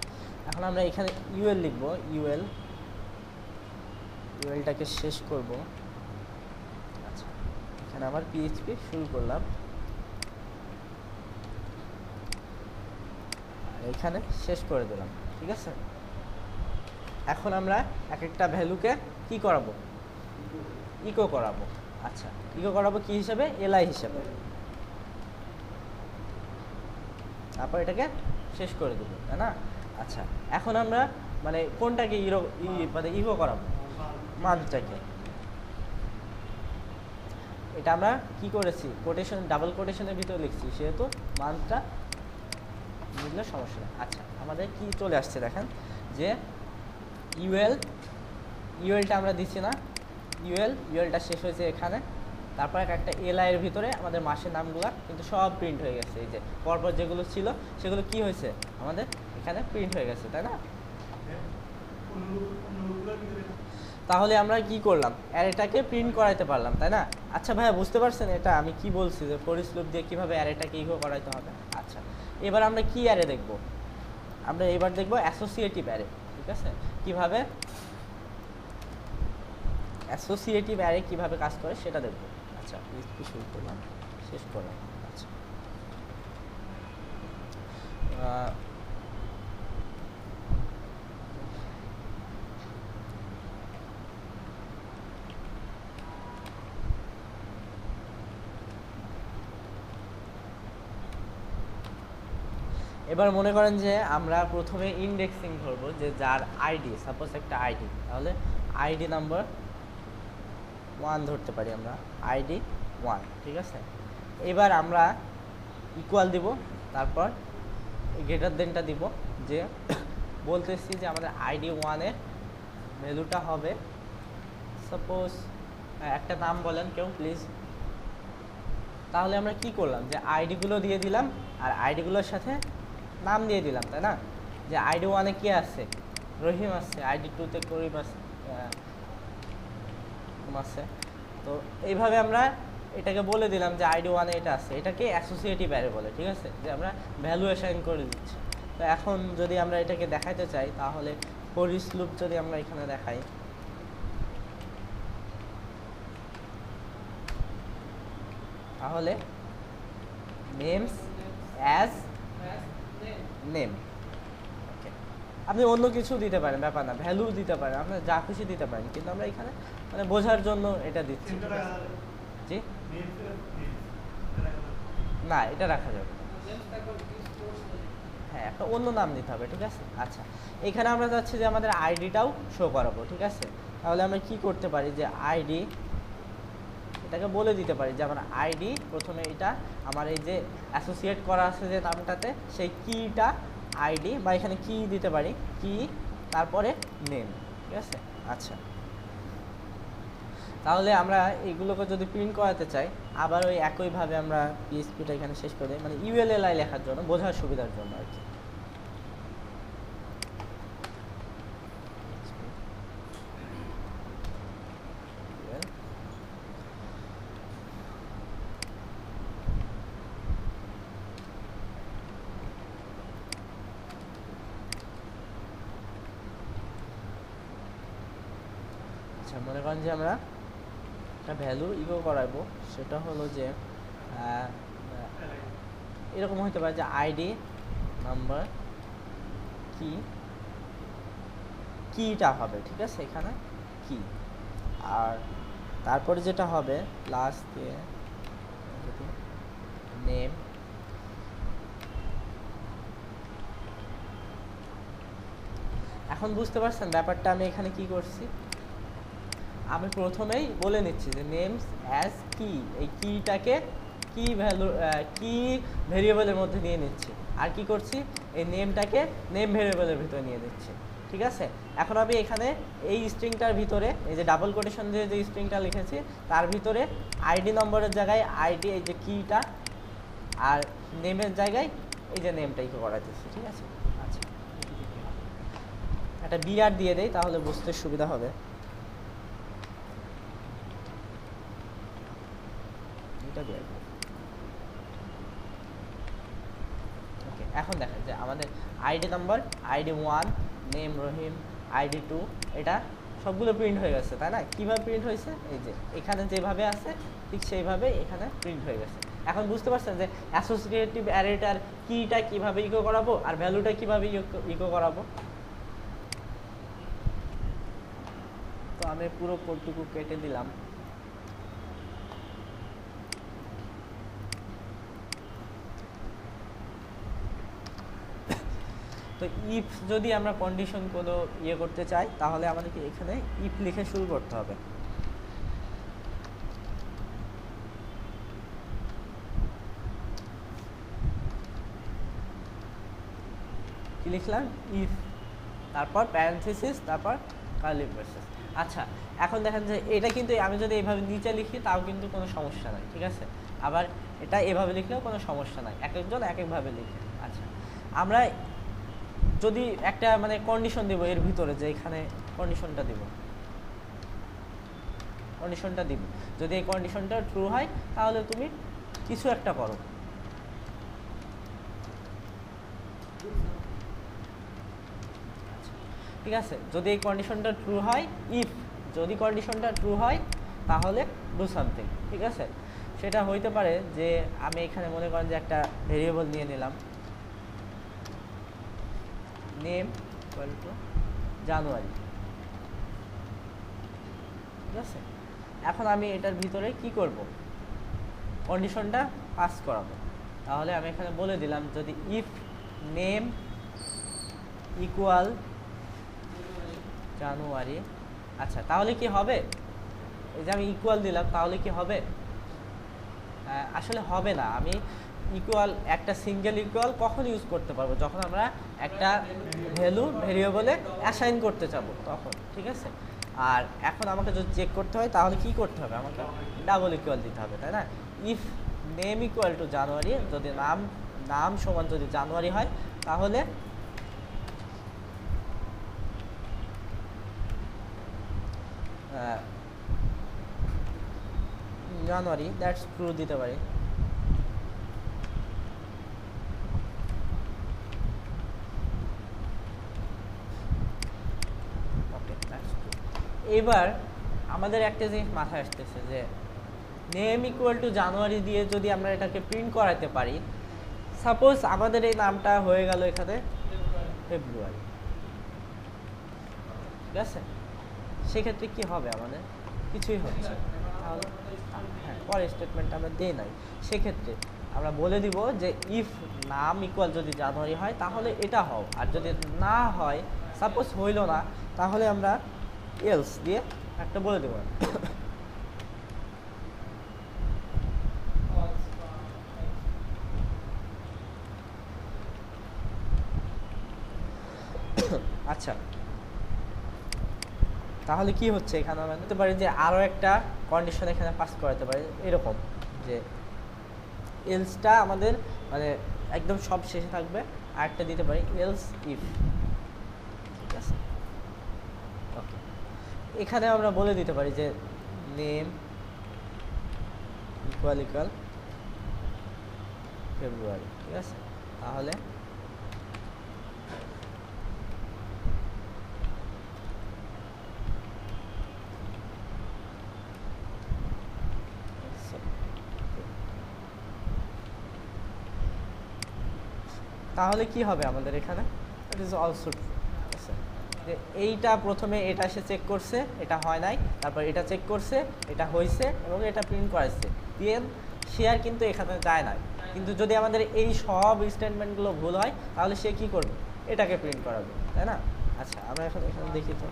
এখন আমরা এখানে ইউএল লিখব, ইউএলটাকে শেষ করব। আচ্ছা, এখানে আমার পিএইচপি শুরু করলাম, এখানে শেষ করে দিলাম। ঠিক আছে, এখন আমরা এক একটা ভ্যালুকে কি করাবো, ইকো করাবো। আচ্ছা, ইকো করাবো কি হিসাবে, এলআই হিসাবে, তারপর এটাকে শেষ করে দেবো, তাই না? আচ্ছা, এখন আমরা মানে কোনটাকে মানে ইকো করাবো, মান্থটাকে। এটা আমরা কি করেছি, কোটেশন, ডাবল কোটেশনের ভিতরে লিখছি, সেহেতু মান্থটা বুঝলে সমস্যা নেই। আচ্ছা, আমাদের কি চলে আসছে দেখেন, যে ইউএলটা আমরা দিচ্ছি না, ইউএলটা শেষ হয়েছে এখানে, তারপর একটা এলআই এর ভিতরে আমাদের মাসের নামগুলো কিন্তু সব প্রিন্ট হয়ে গেছে। এই যে পরপর যেগুলো ছিল সেগুলো কি হয়েছে, আমাদের এখানে প্রিন্ট হয়ে গেছে, তাই না? তাহলে আমরা কি করলাম, অ্যারেটাকে প্রিন্ট করাইতে পারলাম, তাই না? আচ্ছা ভাইয়া, বুঝতে পারছেন এটা আমি কি বলছি, যে ফর ইচ লুপ দিয়ে কিভাবে অ্যারেটাকে ইকো করাইতে হবে? আচ্ছা, এবার আমরা কি অ্যারে দেখব, আমরা এবার দেখব অ্যাসোসিয়েটিভ অ্যারে। ঠিক আছে, কিভাবে অ্যাসোসিয়েটিভ অ্যারে কিভাবে কাজ করে সেটা দেখব। আচ্ছা, পিএইচপি শুরু করলাম, শেষ করলাম। আচ্ছা, এবার মনে করেন যে আমরা প্রথমে ইন্ডেক্সিং ধরবো, যে যার আইডি, সাপোজ একটা আইডি, তাহলে আইডি নাম্বার 1 ধরতে পারি আমরা, আইডি 1। ঠিক আছে, এবার আমরা ইকুয়াল দিব, তারপর গ্রেটার দেনটা দিব, যে বলতেছি যে আমাদের আইডি 1 এর ভ্যালুটা হবে, সাপোজ একটা নাম বলেন কেউ প্লিজ। তাহলে আমরা কি করলাম, যে আইডিগুলো দিয়ে দিলাম আর আইডিগুলোর সাথে নাম দিয়ে দিলাম, তাই না? যে আইডি 1 এ কে আছে, রহিম আছে, আইডি 2 তে করিম আছে। তো এইভাবে আমরা এটাকে বলে দিলাম যে আইডি 1 এ এটা আছে, এটাকে অ্যাসোসিয়েটিভ অ্যারে বলে। ঠিক আছে, যে আমরা ভ্যালু অ্যাসাইন করে দিচ্ছি। তো এখন যদি আমরা এটাকে দেখাইতে চাই, তাহলে ফর ইচ লুপ যদি আমরা এখানে দেখাই, তাহলে নেমস অ্যাজ নেম, আপনি অন্য কিছু দিতে পারেন, ব্যাপার না, ভ্যালু দিতে পারেন, আপনি যা খুশি দিতে পারেন, কিন্তু আমরা এখানে মানে বোঝার জন্য এটা দিচ্ছি। জি না, এটা রাখা যাবে, হ্যাঁ একটা অন্য নাম দিতে হবে। ঠিক আছে, আচ্ছা, এখানে আমরা চাচ্ছি যে আমাদের আইডিটাও শো করাবো। ঠিক আছে, তাহলে আমরা কি করতে পারি, যে আইডি, এটাকে বলে দিতে পারি যে আমার আইডি, প্রথমে এটা আমার এই যে অ্যাসোসিয়েট করা আছে যে নামটাতে, সেই কিটা আইডি, বা এখানে কি দিতে পারি, কি তারপরে নেম। ঠিক আছে, আচ্ছা, তাহলে আমরা এইগুলোকে যদি প্রিন্ট করাতে চাই, আবার ওই একইভাবে আমরা পিএইচপিটা এখানে শেষ করে দিই, মানে ইউএলএলআই লেখার জন্য, বোঝার সুবিধার জন্য আর কি। আচ্ছা, মনে করেন যে আমরা একটা ভ্যালু ইকো করাবো, সেটা হলো যে এরকম হতে পারে যে আইডি নাম্বার কিটা হবে। ঠিক আছে, এখানে কি, আর তারপরে যেটা হবে লাস্ট দিয়ে নেম। এখন বুঝতে পারছেন ব্যাপারটা, আমি এখানে কি করছি, আমি প্রথমেই বলে নিচ্ছি যে নেমস অ্যাজ কি, এই কিটাকে কি ভ্যালু, কি ভেরিয়েবলের মধ্যে নিয়ে নিচ্ছি, আর কি করছি, এই নেমটাকে নেম ভেরিয়েবলের ভিতরে নিয়ে নিচ্ছি। ঠিক আছে, এখন আমি এখানে এই স্ট্রিংটার ভিতরে এই যে ডাবল কোটেশন দিয়ে যে স্ট্রিংটা লিখেছি তার ভিতরে আইডি নম্বরের জায়গায় আইডি এই যে কিটা আর নেমের জায়গায় এই যে নেমটা ইকো করাতেছি। ঠিক আছে, আচ্ছা একটা বিআর দিয়ে দেই তাহলে বুঝতে সুবিধা হবে। এটা বিআর ওকে। এখন দেখেন যে আমাদের আইডি নাম্বার আইডি 1, নেম রহিম, আইডি 2 এটা সবগুলো প্রিন্ট হয়ে গেছে, তাই না? কিভাবে প্রিন্ট হয়েছে? এই যে এখানে যেভাবে আছে ঠিক সেইভাবে এখানে প্রিন্ট হয়ে গেছে। এখন বুঝতে পারছেন যে অ্যাসোসিয়েটিভ অ্যারেটার কিটা কিভাবে ইকো করাবো আর ভ্যালুটা কিভাবে ইকো করাবো। তো আমি পুরো কোডটুকু কেটে দিলাম। তো ইফ যদি আমরা কন্ডিশন কোনো করতে চাই তাহলে আমাদেরকে এখানে ইফ লিখে শুরু করতে হবে। কি লিখলাম? ইফ, তারপর প্যারেনথেসিস, তারপর কার্লি ব্রেসেস। আচ্ছা, এখন দেখেন যে এটা কিন্তু আমি যদি এইভাবে নিচে লিখি তাও কিন্তু কোনো সমস্যা নাই। ঠিক আছে, আবার এটা এভাবে লিখলেও কোনো সমস্যা নাই, এক একজন এক একভাবে লিখে। আচ্ছা, আমরা যদি একটা মানে কন্ডিশন দিব এর ভিতরে, যে এখানে কন্ডিশনটা দিব, যদি এই কন্ডিশনটা ট্রু হয় তাহলে তুমি কিছু একটা করো। ঠিক আছে, যদি এই কন্ডিশনটা ট্রু হয়, ইফ যদি কন্ডিশনটা ট্রু হয় তাহলে ডু সামথিং। ঠিক আছে, সেটা হইতে পারে যে আমি এখানে মনে করেন যে একটা ভেরিয়েবল নিয়ে নিলাম, নেম ইকুয়াল টু জানুয়ারি। ঠিক আছে, এখন আমি এটার ভিতরে কি করব? কন্ডিশনটা পাস করাবো। তাহলে আমি এখানে বলে দিলাম যদি ইফ নেম ইকুয়াল জানুয়ারি। আচ্ছা, তাহলে কি হবে? এই যে আমি ইকুয়াল দিলাম, তাহলে কি হবে? আসলে হবে না। আমি ইকুয়াল, একটা সিঙ্গেল ইকুয়াল কখন ইউজ করতে পারবো? যখন আমরা একটা ভ্যালু ভেরিয়েবলে অ্যাসাইন করতে চাবো তখন। ঠিক আছে, আর এখন আমাকে যদি চেক করতে হয় তাহলে কি করতে হবে? আমাকে ডাবল ইকুয়াল দিতে হবে, তাই না? ইফ নেম ইকুয়াল টু জানুয়ারি, যদি নাম সমান যদি জানুয়ারি হয় তাহলে জানুয়ারি দ্যাটস ট্রু দিতে পারি। এবার আমাদের একটা জিনিস মাথায় আসতেছে যে নেম ইকুয়াল টু জানুয়ারি দিয়ে যদি আমরা এটাকে প্রিন্ট করাতে পারি, সাপোজ আমাদের এই নামটা হয়ে গেল এখানে ফেব্রুয়ারি। ঠিক আছে, সেক্ষেত্রে কি হবে? আমাদের কিছুই হচ্ছে তাহলে হ্যাঁ, পরের স্টেটমেন্ট আমরা দিই নাই। সেক্ষেত্রে আমরা বলে দিব যে ইফ নাম ইকুয়াল যদি জানুয়ারি হয় তাহলে এটা হও, আর যদি না হয়, সাপোজ হইল না, তাহলে আমরা এলস দিয়ে একটা বলে দেব। আচ্ছা, তাহলে কি হচ্ছে? এখানে আমরা বলতে পারি যে আরও একটা কন্ডিশন এখানে পাস করাতে পারি, এরকম যে এলসটা আমাদের মানে একদম সব শেষে থাকবে, আর একটা দিতে পারি এলস ইফ। ঠিক আছে, ওকে। এখানে আমরা বলে দিতে পারি যে নেম ইকুয়াল ফেব্রুয়ারি। ঠিক আছে, তাহলে তাহলে কি হবে আমাদের এখানে? It is also true. যে এইটা প্রথমে এটা সে চেক করছে, এটা হয় নাই, তারপর এটা চেক করছে, এটা হয়েছে এবং এটা প্রিন্ট করাচ্ছে, দেন সে আর কিন্তু এখানে যায় না। কিন্তু যদি আমাদের এই সব স্টেটমেন্টগুলো ভুল হয় তাহলে সে কি করবে? এটাকে প্রিন্ট করাবে, তাই না? আচ্ছা, আমরা এখন এখানে দেখি তো।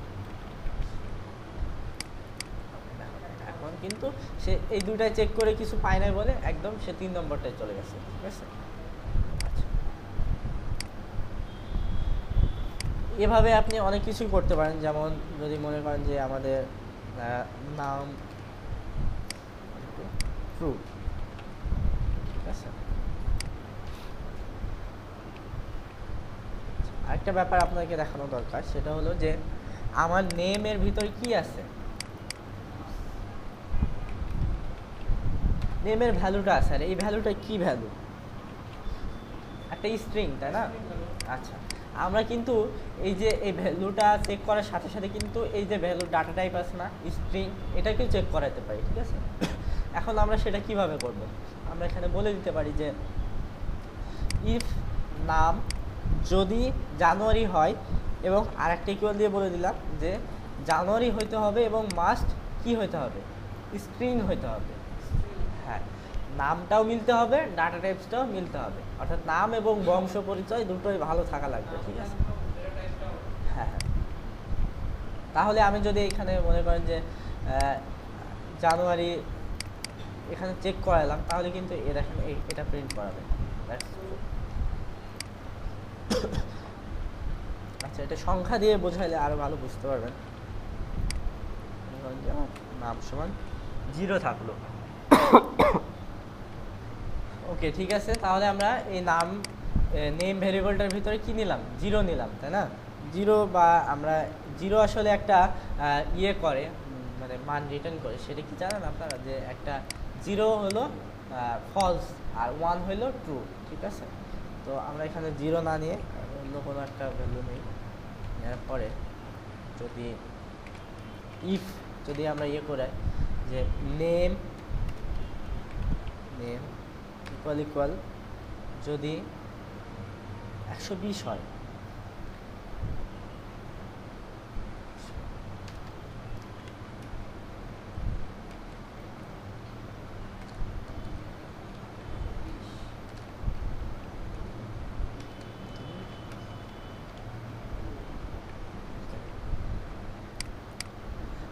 এখন কিন্তু সে এই দুটাই চেক করে কিছু পায় নাই বলে একদম সে 3 নম্বরটায় চলে গেছে। ঠিক আছে, এভাবে আপনি অনেক কিছুই করতে পারেন, যেমন যদি মনে করেন যে আমাদের নাম ট্রু, ঠিক আছে। আরেকটা ব্যাপার আপনাকে দেখানো দরকার, সেটা হলো যে আমার নেমের ভিতরে কি আছে, নেমের ভ্যালুটা আছে, আর এই ভ্যালুটা কি ভ্যালু, একটা স্ট্রিং, তাই না? আচ্ছা, আমরা কিন্তু এই যে এই ভ্যালুটা চেক করার সাথে সাথে কিন্তু এই যে ভ্যালু ডাটা টাইপ আছে না, স্ট্রিং, এটাকেও চেক করাতে পারি, ঠিক আছে। এখন আমরা সেটা কিভাবে করব, আমরা এখানে বলে দিতে পারি যে ইফ নাম যদি জানুয়ারি হয়, এবং আরেকটা ইকুয়াল দিয়ে বলে দিলাম যে জানুয়ারি হইতে হবে এবং মাস্ট কি হইতে হবে, স্ট্রিং হইতে হবে। হ্যাঁ, নামটাও মিলতে হবে, ডাটা টাইপসটাও মিলতে হবে, অর্থাৎ নাম এবং বংশ পরিচয় দুটোই ভালো থাকা লাগবে, ঠিক আছে। হ্যাঁ হ্যাঁ, তাহলে আমি যদি এখানে মনে করেন যে জানুয়ারি এখানে চেক করালাম, তাহলে কিন্তু দেখেন এটা প্রিন্ট করাবে। আচ্ছা, এটা সংখ্যা দিয়ে বোঝাইলে আরো ভালো বুঝতে পারবেন। নাম সমান 0 থাকলো। ওকে, ঠিক আছে, তাহলে আমরা এই নাম নেম ভেরিয়েবলটার ভিতরে কি নিলাম, 0 নিলাম, তাই না? 0 বা আমরা 0 আসলে একটা ইয়ে করে, মানে মান রিটার্ন করে, সেটা কি জানেন আপনারা, যে একটা 0 হলো ফলস আর 1 হলো ট্রু, ঠিক আছে। তো আমরা এখানে 0 না নিয়ে অন্য কোনো একটা ভ্যালু নেই, নেওয়ার পরে যদি ইফ যদি আমরা ইয়ে করে যে নেম ইকুয়াল ইকুয়াল যদি 120 হয়,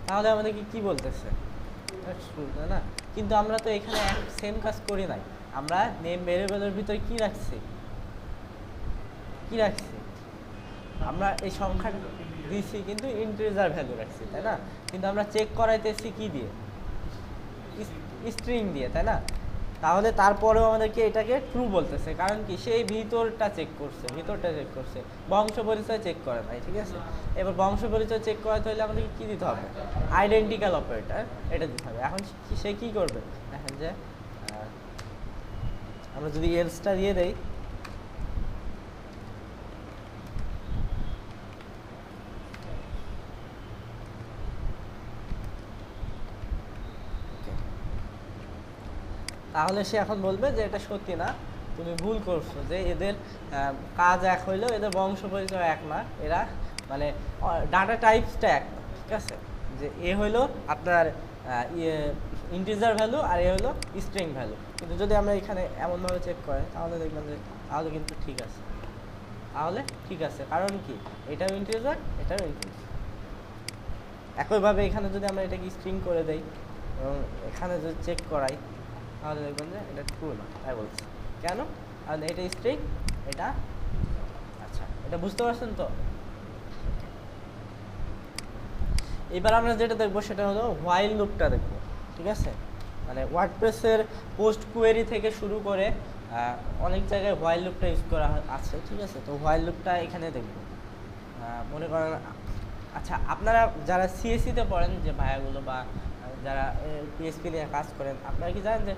তাহলে আমাদেরকে কি বলতেছে, তাই না? কিন্তু আমরা তো এখানে সেম কাজ করি নাই, আমরা নেম ভেরিয়েবলের ভিতরে কি রাখছি, আমরা এই সংখ্যা দিছি কিন্তু ইন্টিজার ভ্যালু রাখছি, তাই না? কিন্তু আমরা চেক করাইতেছি কি দিয়ে, স্ট্রিং দিয়ে, তাই না? তাহলে তারপরেও আমাদেরকে এটাকে ট্রু বলতেছে, কারণ কি, সেই ভিতরটা চেক করছে, বংশ পরিচয় চেক করে নাই, ঠিক আছে। এবার বংশ পরিচয় চেক করাতে হলে আমাদেরকে কি দিতে হবে, আইডেন্টিক্যাল অপারেটর, এটা দিতে হবে। এখন সে কি করবে, দেখেন যে আমরা যদি এলসটা দিয়ে দেই, তাহলে সে এখন বলবে যে এটা সত্যি না, তুমি ভুল করছো, যে এদের কাজ এক হইলেও এদের বংশ পরিচয় এক না, এরা মানে ডাটা টাইপসটা এক না, ঠিক আছে। যে এ হইলো আপনার ইন্টিজার ভ্যালু আর এ হইলো স্ট্রিং ভ্যালু। কিন্তু যদি আমরা এখানে এমনভাবে চেক করি, তাহলে দেখবেন যে তাহলে কিন্তু ঠিক আছে, কারণ কি, এটাও ইন্টিজার, এটাও ইন্টিজার। একইভাবে এখানে যদি আমরা এটাকে স্ট্রিং করে দেই এবং এখানে যদি চেক করাই, তাহলে দেখবেন যে এটা ট্রু না, তাই বলছে। কেন? কারণ এটা স্ট্রিং, এটা, আচ্ছা, এটা বুঝতে পারছেন তো? এবার আমরা যেটা দেখবো সেটা হলো হোয়াইল লুপটা দেখবো, ঠিক আছে। মানে ওয়ার্ডপ্রেসের পোস্ট কোয়েরি থেকে শুরু করে অনেক জায়গায় হোয়াইল লুপটা ইউজ করা আছে, ঠিক আছে। তো হোয়াইল লুপটা এখানে দেখবো, মনে করেন, আচ্ছা, আপনারা যারা সিএসসিতে পড়েন যে ভাইয়াগুলো, বা যারা পিএসপি নিয়ে কাজ করেন, আপনারা কি জানেন যে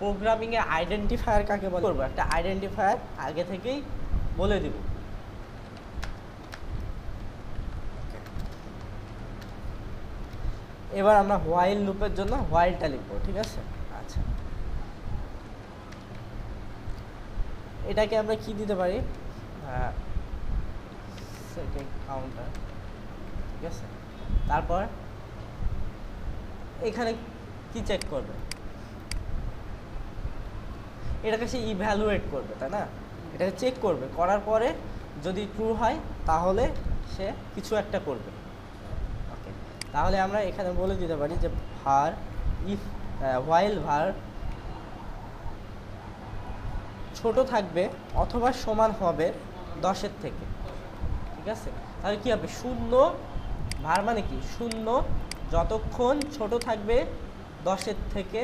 প্রোগ্রামিংয়ে আইডেন্টিফায়ার কাকে বলে? করবো একটা আইডেন্টিফায়ার আগে থেকেই বলে দিব। এবার আমরা হোয়াইল লুপের জন্য হোয়াইলটা লিখবো, ঠিক আছে। আচ্ছা, এটাকে আমরা কি দিতে পারি, সেটিং কাউন্টার, ঠিক আছে। তারপর এখানে কি চেক করবে, এটাকে সে ইভ্যালুয়েট করবে, তাই না? এটাকে চেক করবে, করার পরে যদি ট্রু হয় তাহলে সে কিছু একটা করবে। ওকে, তাহলে আমরা এখানে বলে দিতে পারি যে var if while var ছোট থাকবে অথবা সমান হবে 10-এর থেকে, ঠিক ঠিক আছে, তাহলে কি হবে শূন্য var মানে কি শূন্য যতক্ষণ ছোট থাকবে 10-এর থেকে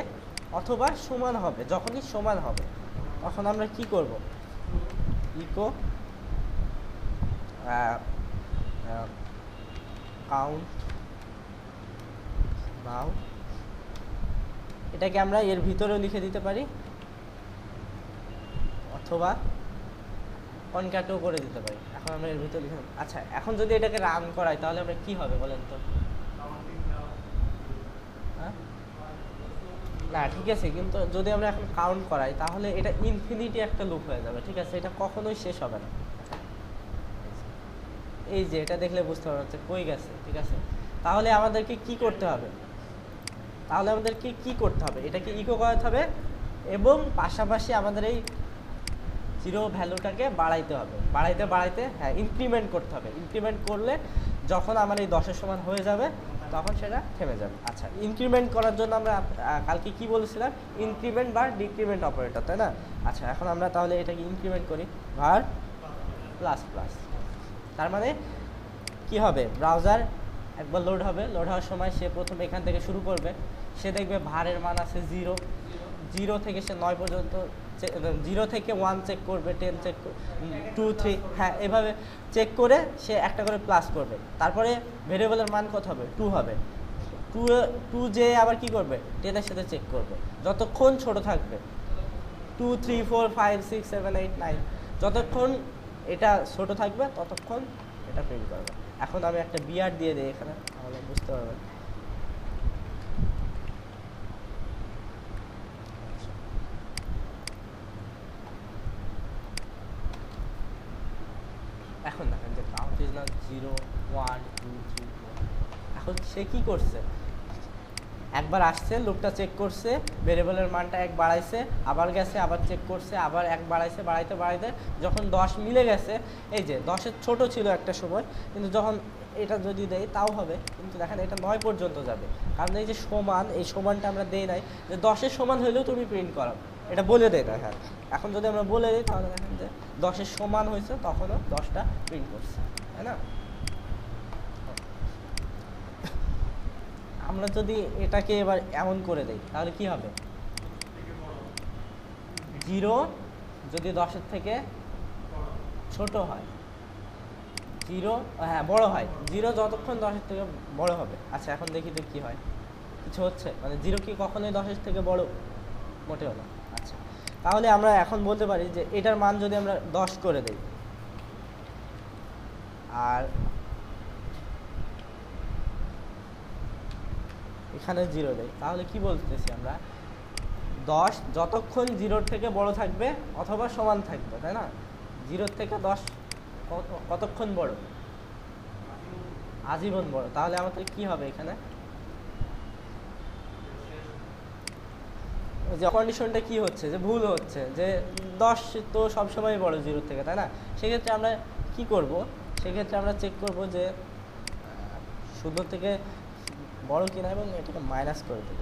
অথবা সমান হবে, যখনই সমান হবে তখন আমরা কি করব ইকো কাউন্ট নাও, এটাকে আমরা এর ভিতরেও লিখে দিতে পারি অথবা কনক্যাটও করে দিতে পারি। এখন আমরা এর ভিতরে লিখে, আচ্ছা এখন যদি এটাকে রান করাই তাহলে আমরা কি হবে বলেন তো? হ্যাঁ না ঠিক আছে, কিন্তু যদি আমরা এখন কাউন্ট করাই তাহলে এটা ইনফিনিটি একটা লুপ হয়ে যাবে, ঠিক আছে, এটা কখনোই শেষ হবে না। এই যে এটা দেখলে বুঝতে পারছে কই গেছে, ঠিক আছে, তাহলে আমাদেরকে কি করতে হবে, এটাকে ইকো করাতে হবে এবং পাশাপাশি আমাদের এই জিরো ভ্যালুটাকে বাড়াইতে হবে, বাড়াইতে হ্যাঁ ইনক্রিমেন্ট করতে হবে। ইনক্রিমেন্ট করলে যখন আমার এই 10-এর সমান হয়ে যাবে তখন সেটা থেমে যাবে। আচ্ছা ইনক্রিমেন্ট করার জন্য আমরা কালকে কি বলেছিলাম, ইনক্রিমেন্ট বা ডিক্রিমেন্ট অপারেটর, তাই না? আচ্ছা এখন আমরা তাহলে এটাকে ইনক্রিমেন্ট করি var প্লাস প্লাস, তার মানে কি হবে, ব্রাউজার একবার লোড হওয়ার সময় সে প্রথম এখান থেকে শুরু করবে, সে দেখবে ভারের মান আছে 0 থেকে সে 9 পর্যন্ত, 0 থেকে 1 চেক করবে, 10 চেক 2 3 হ্যাঁ এভাবে চেক করে সে একটা করে প্লাস করবে, তারপরে ভেরিয়েবলের মান কত হবে 2 হবে, 2 যে আবার কি করবে 10-এর সাথে চেক করবে যতক্ষণ ছোট থাকবে, 2 3 4 5 6 7 8 9 যতক্ষণ এটা ছোট থাকবে ততক্ষণ এটা প্রিন্ট করবে। এখন আমি একটা বিআর দিয়ে দিই এখানে, তাহলে বুঝতে পারবেন। এখন দেখেন যে কাউন্ট ইজ নট 0 1 2 3 4, এখন সে কি করছে, একবার আসছে লুপটা চেক করছে, ভেরিয়েবলের মানটা 1 বাড়াইছে, আবার গেছে আবার চেক করছে, আবার 1 বাড়াইছে, বাড়াইতে যখন 10 মিলে গেছে, এই যে 10-এর ছোট ছিল একটা সময়, কিন্তু যখন এটা যদি দেই তাও হবে, কিন্তু দেখেন এটা 9 পর্যন্ত যাবে, কারণ এই যে সমান, এই সমানটা আমরা দেই নাই যে 10-এর সমান হলেও তুমি প্রিন্ট করো, এটা বলে দেয় না। হ্যাঁ এখন যদি আমরা বলে দিই তাহলে দেখেন যে 10-এর সমান হয়েছে তখনও 10টা প্রিন্ট করছে, তাই না? আমরা যদি এটাকে এবার এমন করে দেই তাহলে কি হবে, 0 যদি 10-এর থেকে ছোট হয়, 0 হ্যাঁ বড় হয়, 0 যতক্ষণ 10-এর থেকে বড় হবে। আচ্ছা এখন দেখি তো কি হয়, কিছু হচ্ছে, মানে 0 কি কখনোই 10-এর থেকে বড়? মোটেও না। আচ্ছা তাহলে আমরা এখন বলতে পারি যে এটার মান যদি আমরা 10 করে দেই আর এখানে 0 দেই, তাহলে কি বলতেছি আমরা, 10 যতক্ষণ 0-এর থেকে বড় থাকবে অথবা সমান থাকবে, তাই না? 0-এর থেকে 10 কতক্ষণ বড়? আজীবন বড়। তাহলে আমাদের কি হবে এখানে, যে কন্ডিশনটা কি হচ্ছে, যে ভুল হচ্ছে, যে 10 তো সবসময় বড় 0 থেকে, তাই না? সেক্ষেত্রে আমরা কি করব, সেক্ষেত্রে আমরা চেক করব যে 0 থেকে বড় কিনা এবং এটাকে মাইনাস করে দেব,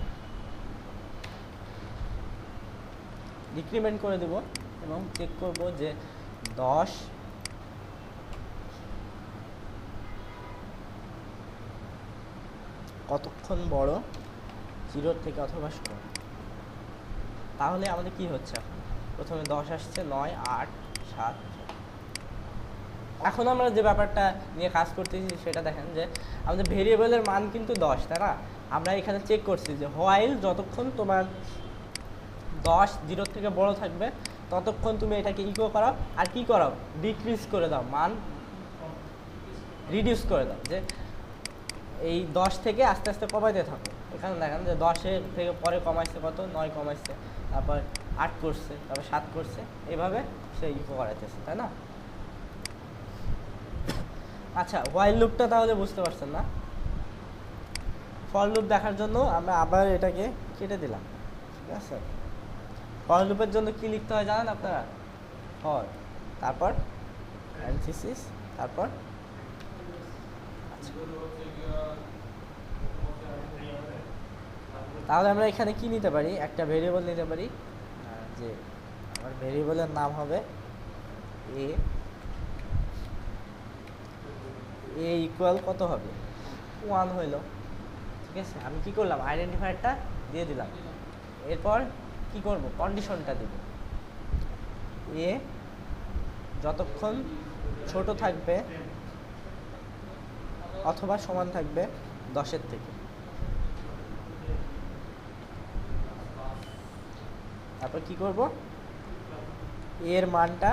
ডিক্রিমেন্ট করে দেব এবং চেক করব যে 10 কতক্ষণ বড় 0 থেকে অথবা সমান। তাহলে আমাদের কি হচ্ছে, প্রথমে 10 আসছে, 9 8 7। এখন আমরা যে ব্যাপারটা নিয়ে কাজ করতেছি সেটা দেখেন যে আমাদের ভেরিয়েবলের মান কিন্তু 10, তাই না? আমরা এখানে চেক করছি যে হোয়াইল যতক্ষণ তোমার 10 0 থেকে বড় থাকবে ততক্ষণ তুমি এটাকে ইকো করাও, আর কি করাও, ডিক্রিজ করে দাও, মান রিডিউস করে দাও, যে এই 10 থেকে আস্তে আস্তে কমাইতে থাকো। এখানে দেখেন যে 10-এর থেকে পরে কমাইছে কত, 9 কমাইছে, তারপর 8 করছে, তারপর 7 করছে, এইভাবে সে ইকো করাইতেছে, তাই না? আচ্ছা হোয়াইল লুপটা তাহলে বুঝতে পারছেন না? ফর লুপ দেখার জন্য আমরা আবার এটাকে কেটে দিলাম, ঠিক আছে? ফর লুপের জন্য কি লিখতে হয় জানেন আপনারা? ফর, তারপর প্যারেনথেসিস, তারপর তাহলে আমরা এখানে কি নিতে পারি, একটা ভেরিয়েবল নিতে পারি, যে আমার ভেরিয়েবলের নাম হবে a এ ইকুয়াল কত হবে 1 হইল। ঠিক আছে, আমি কি করলাম আইডেন্টিফায়ারটা দিয়ে দিলাম। এরপর কি করব কন্ডিশনটা দেব, এ যতক্ষণ ছোট থাকবে অথবা সমান থাকবে 10-এর থেকে। তারপর কি করব এর মানটা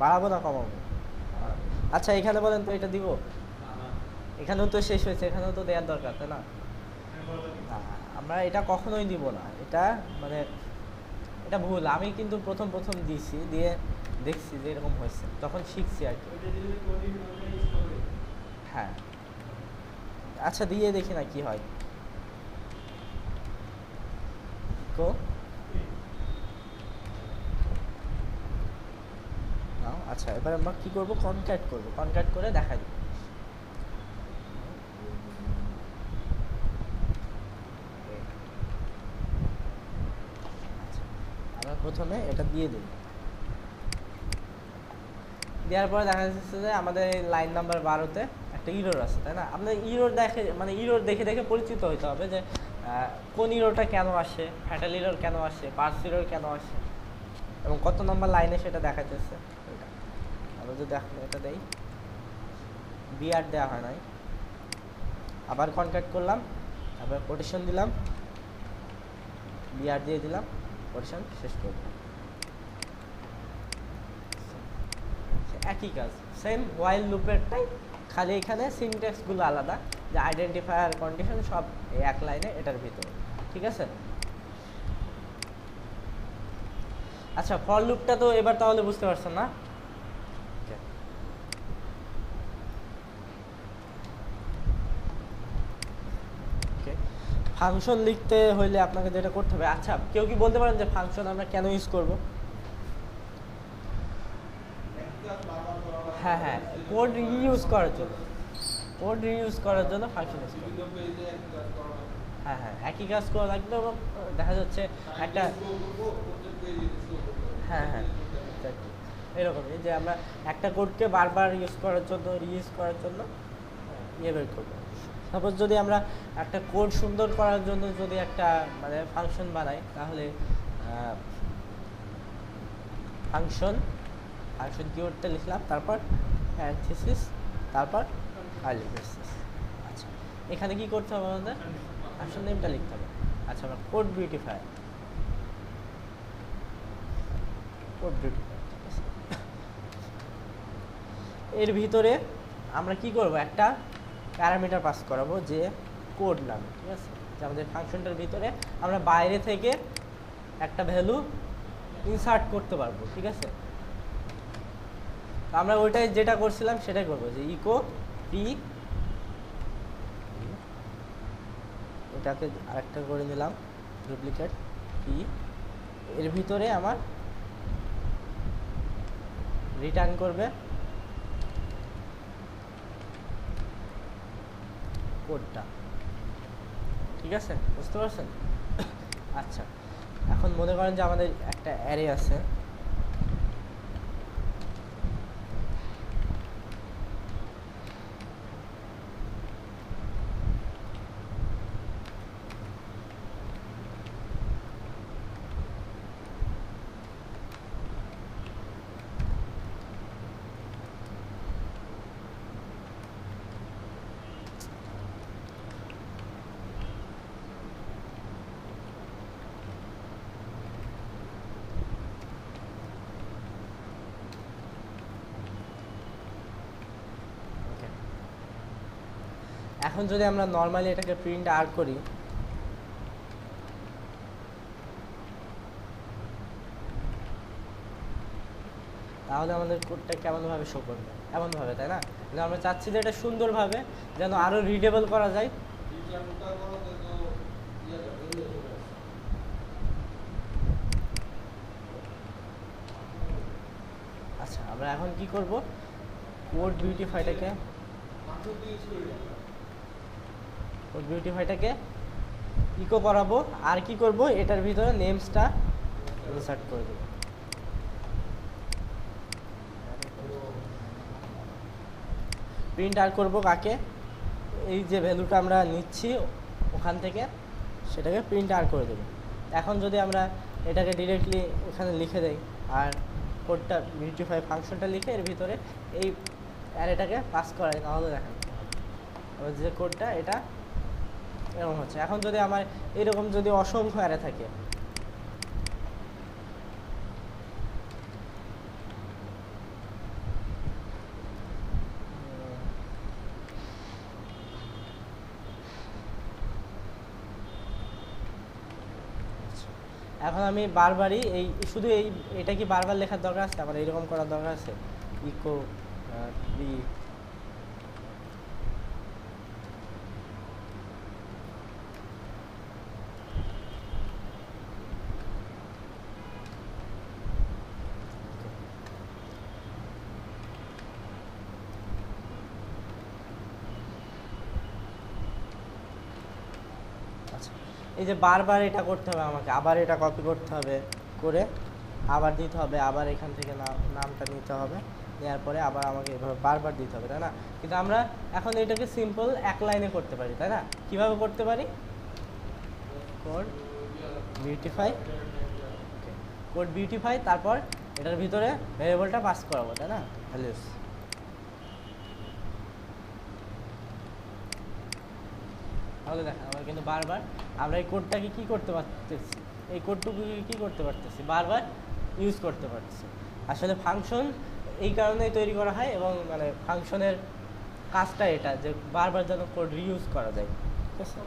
বাড়াবো না কমাবো? আচ্ছা এখানে বলেন তো এটা দিব? এখানেও তো শেষ হয়েছে, এখানেও তো দেওয়ার দরকার, তাই না? আমরা এটা কখনোই দিব না, এটা মানে এটা ভুল। আমি কিন্তু প্রথম দিয়েছি, দিয়ে দেখছি যে এরকম হয়েছে, তখন শিখছি আর কি। হ্যাঁ আচ্ছা দিয়ে দেখি না কি হয়। তো আচ্ছা এবার আমরা কি করব কনক্যাট করব, কনক্যাট করে দেখাই দেব। আমরা প্রথমে এটা দিয়ে দিই, দেওয়ার পরে দেখা যাচ্ছে যে আমাদের লাইন নাম্বার 12-তে একটা ইরর আছে, তাই না? আমাদের ইরর দেখে মানে ইরর দেখে দেখে পরিচিত হতে হবে যে কোন ইররটা কেন আসে, ফ্যাটাল ইরর কেন আসে, পার্স ইরর কেন আসে, এবং কত নম্বর লাইনে সেটা দেখাচ্ছে। আমরা যদি এটা দেই বিআর দেওয়া হয় নাই, আবার কনক্যাট করলাম, আবার কোটেশন দিলাম, বিআর দিয়ে দিলাম, কোটেশন শেষ করব। একই কাজ, সেম হোয়াইল লুপেরটাই, খালি এখানে সিনট্যাক্সগুলো আলাদা, যে আইডেন্টিফায়ার কন্ডিশন সব এই এক লাইনে এটার ভিতরে। ঠিক আছে, আচ্ছা ফর লুপটা তো এবার তাহলে বুঝতে পারছেন না? ফাংশন লিখতে হইলে আপনাকে যেটা করতে হবে, আচ্ছা কেউ কি বলতে পারেন যে ফাংশন আমরা কেন ইউজ করব? হ্যাঁ হ্যাঁ, কোড রিইউজ করার জন্য, কোড রিইউজ করার জন্য ফাংশন ইউজ করব। হ্যাঁ হ্যাঁ, একই কাজ করা লাগবে, এবং দেখা যাচ্ছে একটা হ্যাঁ হ্যাঁ এরকমই, যে আমরা একটা কোডকে বারবার ইউজ করার জন্য রিইউজ করার জন্য ইয়ে বের করবো। সাপোজ যদি আমরা একটা কোড সুন্দর করার জন্য যদি একটা মানে ফাংশন বানাই, তাহলে ফাংশন কিওয়ার্ডটা লিখলাম, তারপর প্যারেনথেসিস, তারপর কার্লি ব্রেসেস। আচ্ছা এখানে কি করতে হবে আমাদের? ফাংশন নেমটা লিখতে হবে। আচ্ছা আমরা কোড বিউটিফায়ার, কোড বিউটিফায়ার, ঠিক আছে। এর ভিতরে আমরা কি করব একটা প্যারামিটার পাস করাবো যে কোড নামে, ঠিক আছে? যে আমাদের ফাংশনটার ভিতরে আমরা বাইরে থেকে একটা ভ্যালু ইনসার্ট করতে পারবো, ঠিক আছে? আমরা ওইটাই যেটা করছিলাম সেটাই করবো, যে ইকো পি, এটাকে আরেকটা করে নিলাম ডুপ্লিকেট পি, এর ভিতরে আমার রিটার্ন করবে কোডটা, ঠিক আছে? বুঝতে পারছেন? আচ্ছা এখন মনে করেন যে আমাদের একটা অ্যারে আছে, এখন যদি আমরা নর্মালি এটাকে প্রিন্ট আর করি, তাহলে আমাদের কোডটা কেমনভাবে শো করবে? এমনভাবে, তাই না? কিন্তু আমরা চাচ্ছি যে এটা সুন্দরভাবে যেন আরো রিডেবল করা যায়। আচ্ছা আমরা এখন কি করব, কোড বিউটিফাইটাকে ইকো করাবো, আর কি করব এটার ভিতরে নেমসটা ইনসার্ট করে দেব। প্রিন্ট আর করবো কাকে, এই যে ভ্যালুটা আমরা নিচ্ছি ওখান থেকে সেটাকে প্রিন্ট আর করে দেবো। এখন যদি আমরা এটাকে ডিরেক্টলি এখানে লিখে দেই আর কোডটা বিউটিফাই ফাংশনটা লিখে এর ভিতরে এই অ্যারেটাকে পাস করাই, তাহলে দেখেন যে কোডটা এটা এরকম হচ্ছে। এখন যদি আমার এরকম যদি অসংখ্য অ্যারে থাকে, এখন আমি বারবারই শুধু এটা কি বারবার লেখার দরকার আছে, আমার এইরকম করার দরকার আছে ইকো বি এই যে বারবার এটা করতে হবে আমাকে, আবার এটা কপি করতে হবে, করে আবার দিতে হবে, আবার এখান থেকে নামটা নিতে হবে, নেওয়ার পরে আবার আমাকে এভাবে বারবার দিতে হবে, তাই না? কিন্তু আমরা এখন এটাকে সিম্পল এক লাইনে করতে পারি, তাই না? কিভাবে করতে পারি? কোড বিউটিফাই, কোড বিউটিফাই, তারপর এটার ভিতরে ভ্যারিয়েবলটা পাস করাবো, তাই না? ভ্যালুস। তাহলে দেখেন আমরা কিন্তু বারবার আমরা এই কোডটাকে কি করতে পারতেছি, এই কোডটুকুকে কি করতে পারতেছি, বারবার ইউজ করতে পারতেছি। আসলে ফাংশন এই কারণেই তৈরি করা হয়, এবং মানে ফাংশনের কাজটা এটা যে বারবার যেন কোড রিইউজ করা যায়, ঠিক আছে?